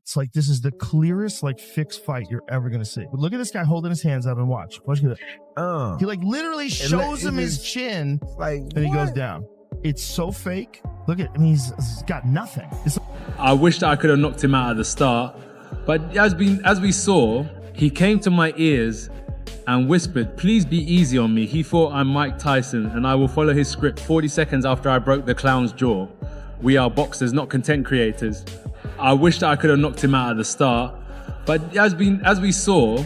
It's like this is the clearest like fixed fight you're ever gonna see. But look at this guy holding his hands out and watch. Watch that. He like literally shows him his chin, like, and he goes down. It's so fake. Look at, I mean, he's got nothing. I wish that I could have knocked him out at the start, but as we saw, he came to my ears and whispered, "Please be easy on me." He thought I'm Mike Tyson, and I will follow his script 40 seconds after I broke the clown's jaw. We are boxers, not content creators. I wish that I could have knocked him out at the start, but as we saw.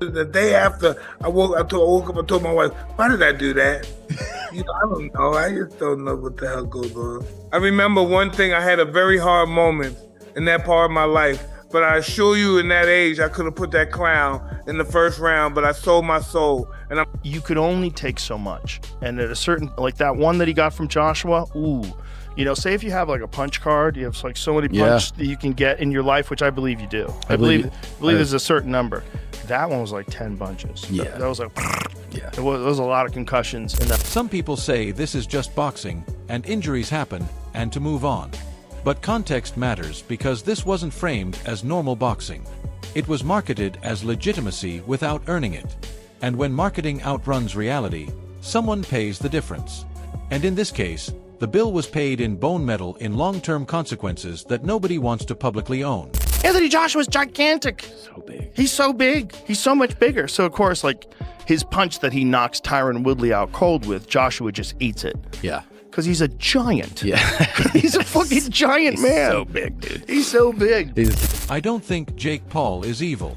The day after I woke up and told my wife, "Why did I do that?" I don't know. I just don't know what the hell goes on. I remember one thing. I had a very hard moment in that part of my life, but I assure you, in that age, I could have put that clown in the first round, but I sold my soul. And you could only take so much, and at a certain, like that one that he got from Joshua, ooh. You know, say if you have like a punch card, you have like so many punches that you can get in your life, which I believe you do. I believe there's a certain number. That one was like 10 bunches. Yeah. That was like, yeah. There was a lot of concussions. In that. Some people say this is just boxing and injuries happen and to move on. But context matters because this wasn't framed as normal boxing. It was marketed as legitimacy without earning it. And when marketing outruns reality, someone pays the difference. And in this case, the bill was paid in bone metal in long-term consequences that nobody wants to publicly own. Anthony Joshua's gigantic. So big. He's so big. He's so much bigger. So, of course, like his punch that he knocks Tyron Woodley out cold with, Joshua just eats it. Yeah. Because he's a giant. Yeah. He's a fucking giant man. So big, dude. He's so big. I don't think Jake Paul is evil.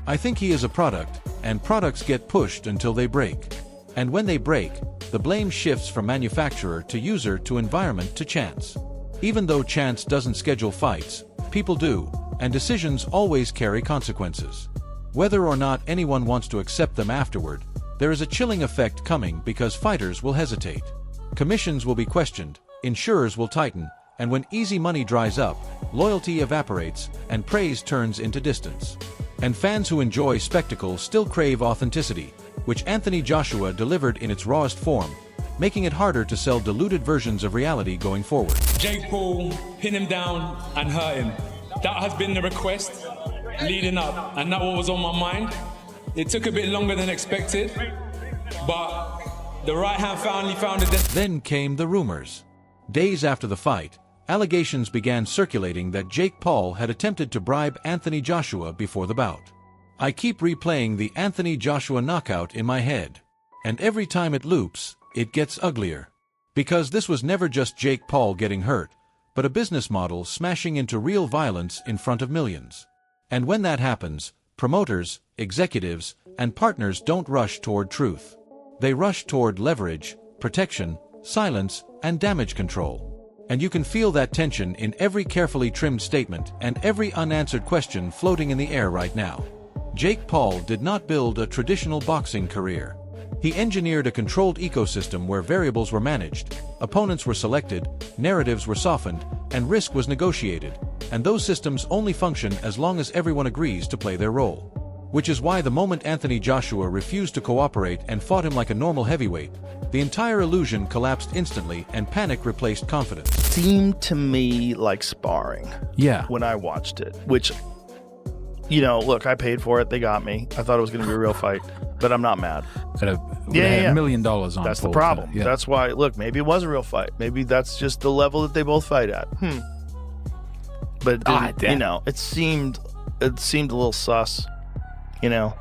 I think he is a product, and products get pushed until they break. And when they break, the blame shifts from manufacturer to user to environment to chance. Even though chance doesn't schedule fights, people do, and decisions always carry consequences. Whether or not anyone wants to accept them afterward, there is a chilling effect coming because fighters will hesitate. Commissions will be questioned, insurers will tighten, and when easy money dries up, loyalty evaporates, and praise turns into distance. And fans who enjoy spectacle still crave authenticity, which Anthony Joshua delivered in its rawest form, making it harder to sell diluted versions of reality going forward. Jake Paul, pin him down and hurt him. That has been the request leading up, and that was on my mind. It took a bit longer than expected, but the right hand finally found it. Then came the rumors. Days after the fight, allegations began circulating that Jake Paul had attempted to bribe Anthony Joshua before the bout. I keep replaying the Anthony Joshua knockout in my head, and every time it loops, it gets uglier. Because this was never just Jake Paul getting hurt, but a business model smashing into real violence in front of millions. And when that happens, promoters, executives, and partners don't rush toward truth. They rush toward leverage, protection, silence, and damage control. And you can feel that tension in every carefully trimmed statement and every unanswered question floating in the air right now. Jake Paul did not build a traditional boxing career. He engineered a controlled ecosystem where variables were managed, opponents were selected, narratives were softened, and risk was negotiated, and those systems only function as long as everyone agrees to play their role. Which is why the moment Anthony Joshua refused to cooperate and fought him like a normal heavyweight, the entire illusion collapsed instantly and panic replaced confidence. Seemed to me like sparring. Yeah. When I watched it, which, you know, look, I paid for it. They got me. I thought it was going to be a real fight, but I'm not mad. $1 million on. That's the problem. Yeah. That's why, look, maybe it was a real fight. Maybe that's just the level that they both fight at. But it didn't, you know, it seemed a little sus, you know.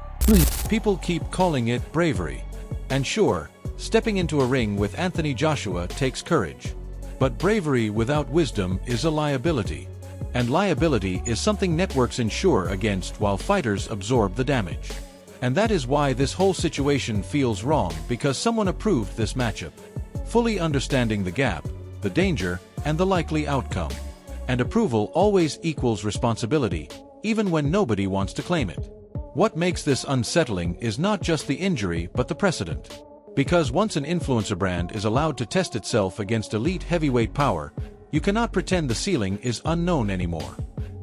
People keep calling it bravery. And sure, stepping into a ring with Anthony Joshua takes courage. But bravery without wisdom is a liability. And liability is something networks insure against while fighters absorb the damage. And that is why this whole situation feels wrong, because someone approved this matchup, fully understanding the gap, the danger, and the likely outcome. And approval always equals responsibility, even when nobody wants to claim it. What makes this unsettling is not just the injury but the precedent. Because once an influencer brand is allowed to test itself against elite heavyweight power, you cannot pretend the ceiling is unknown anymore.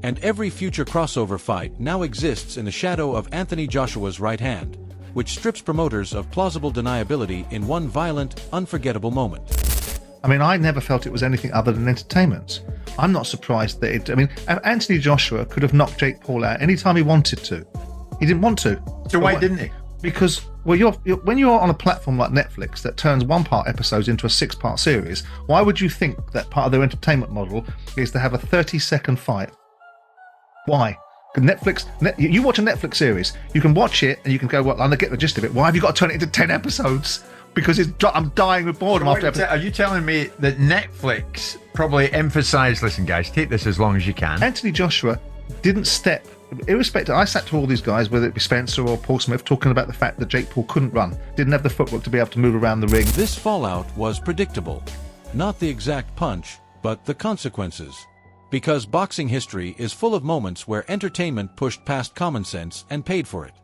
And every future crossover fight now exists in the shadow of Anthony Joshua's right hand, which strips promoters of plausible deniability in one violent, unforgettable moment. I mean, I never felt it was anything other than entertainment. I'm not surprised that it. I mean, Anthony Joshua could have knocked Jake Paul out anytime he wanted to. He didn't want to. So why didn't he? Because, well, when you're on a platform like Netflix that turns one-part episodes into a 6-part series, why would you think that part of their entertainment model is to have a 30-second fight? Why? You watch a Netflix series, you can watch it and you can go, well, I get the gist of it. Why have you got to turn it into 10 episodes? Because I'm dying with boredom after episode. Are you telling me that Netflix probably emphasised, listen guys, take this as long as you can? Anthony Joshua didn't step, irrespective, I sat to all these guys, whether it be Spencer or Paul Smith, talking about the fact that Jake Paul couldn't run, didn't have the footwork to be able to move around the ring. This fallout was predictable. Not the exact punch, but the consequences. Because boxing history is full of moments where entertainment pushed past common sense and paid for it.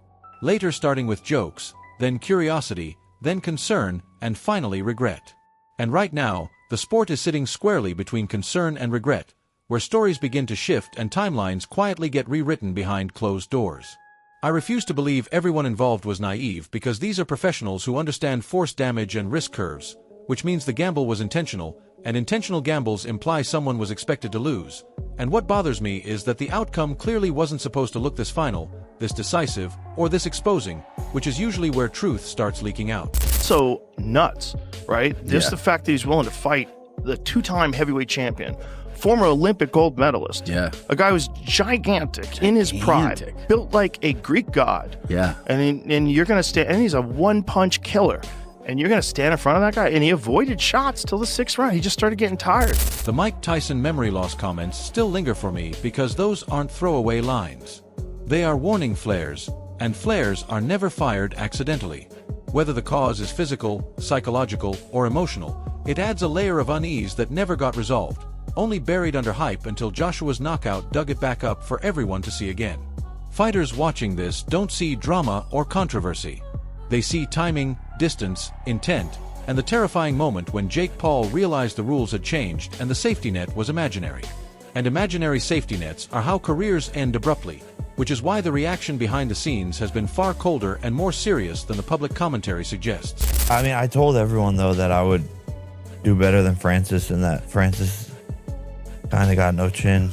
Later starting with jokes, then curiosity, then concern, and finally regret. And right now, the sport is sitting squarely between concern and regret, where stories begin to shift and timelines quietly get rewritten behind closed doors. I refuse to believe everyone involved was naive because these are professionals who understand force damage and risk curves, which means the gamble was intentional, and intentional gambles imply someone was expected to lose. And what bothers me is that the outcome clearly wasn't supposed to look this final, this decisive, or this exposing, which is usually where truth starts leaking out. So nuts, right? Just the fact that he's willing to fight the 2-time heavyweight champion, former Olympic gold medalist, a guy who's gigantic in his prime, built like a Greek god. And you're gonna stand, and he's a one-punch killer. And you're going to stand in front of that guy? And he avoided shots till the 6th round. He just started getting tired. The Mike Tyson memory loss comments still linger for me because those aren't throwaway lines. They are warning flares, and flares are never fired accidentally. Whether the cause is physical, psychological, or emotional, it adds a layer of unease that never got resolved, only buried under hype until Joshua's knockout dug it back up for everyone to see again. Fighters watching this don't see drama or controversy. They see timing, distance, intent, and the terrifying moment when Jake Paul realized the rules had changed and the safety net was imaginary. And imaginary safety nets are how careers end abruptly, which is why the reaction behind the scenes has been far colder and more serious than the public commentary suggests. I mean, I told everyone, though, that I would do better than Francis and that Francis kind of got no chin.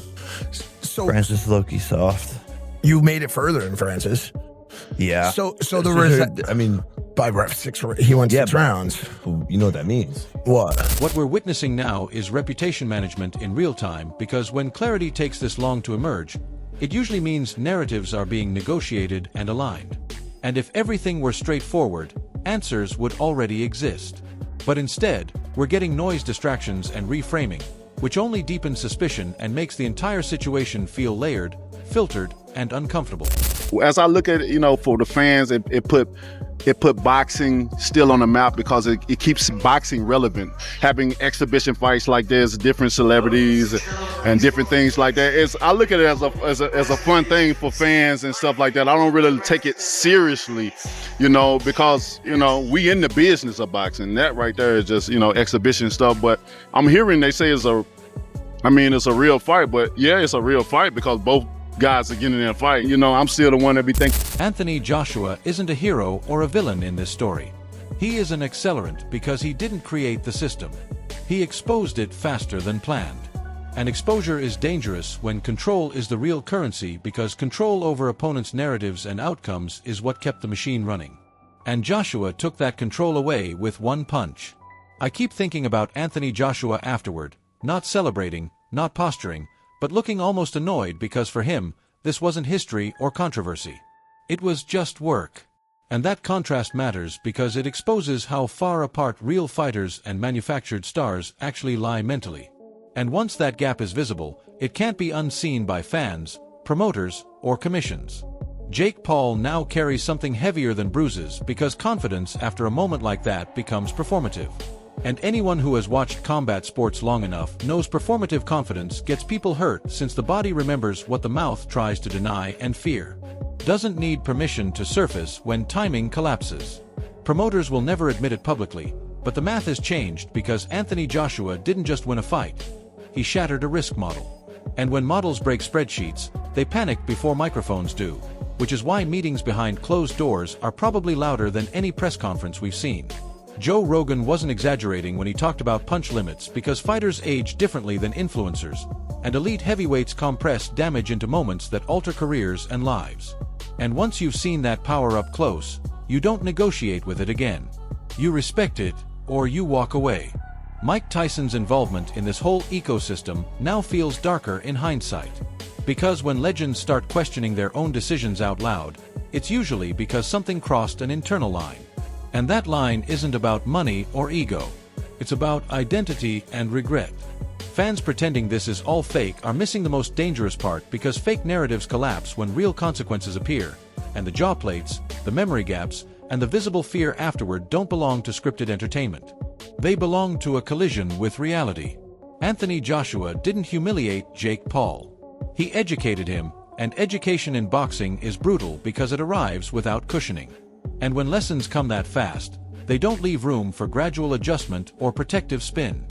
So Francis low-key soft. You made it further than Francis. Yeah. So there was, I mean, by he went 6 rounds. You know what that means. What? What we're witnessing now is reputation management in real time, because when clarity takes this long to emerge, it usually means narratives are being negotiated and aligned. And if everything were straightforward, answers would already exist. But instead, we're getting noise distractions and reframing, which only deepens suspicion and makes the entire situation feel layered, filtered, and uncomfortable. As I look at it, for the fans, it put boxing still on the map because it keeps boxing relevant. Having exhibition fights like this, different celebrities and different things like that. I look at it as a fun thing for fans and stuff like that. I don't really take it seriously, because we in the business of boxing. That right there is just exhibition stuff. But I'm hearing they say it's a real fight. But yeah, it's a real fight because both guys are getting in a fight. I'm still the one that be thinking. Anthony Joshua isn't a hero or a villain in this story. He is an accelerant because he didn't create the system. He exposed it faster than planned. And exposure is dangerous when control is the real currency, because control over opponents' narratives and outcomes is what kept the machine running. And Joshua took that control away with one punch. I keep thinking about Anthony Joshua afterward, not celebrating, not posturing, but looking almost annoyed because for him, this wasn't history or controversy. It was just work. And that contrast matters because it exposes how far apart real fighters and manufactured stars actually lie mentally. And once that gap is visible, it can't be unseen by fans, promoters, or commissions. Jake Paul now carries something heavier than bruises because confidence after a moment like that becomes performative. And anyone who has watched combat sports long enough knows performative confidence gets people hurt, since the body remembers what the mouth tries to deny and fear. Doesn't need permission to surface when timing collapses. Promoters will never admit it publicly, but the math has changed because Anthony Joshua didn't just win a fight. He shattered a risk model. And when models break spreadsheets, they panic before microphones do, which is why meetings behind closed doors are probably louder than any press conference we've seen. Joe Rogan wasn't exaggerating when he talked about punch limits because fighters age differently than influencers, and elite heavyweights compress damage into moments that alter careers and lives. And once you've seen that power up close, you don't negotiate with it again. You respect it, or you walk away. Mike Tyson's involvement in this whole ecosystem now feels darker in hindsight. Because when legends start questioning their own decisions out loud, it's usually because something crossed an internal line. And that line isn't about money or ego. It's about identity and regret. Fans pretending this is all fake are missing the most dangerous part because fake narratives collapse when real consequences appear, and the jaw plates, the memory gaps, and the visible fear afterward don't belong to scripted entertainment. They belong to a collision with reality. Anthony Joshua didn't humiliate Jake Paul. He educated him, and education in boxing is brutal because it arrives without cushioning. And when lessons come that fast, they don't leave room for gradual adjustment or protective spin.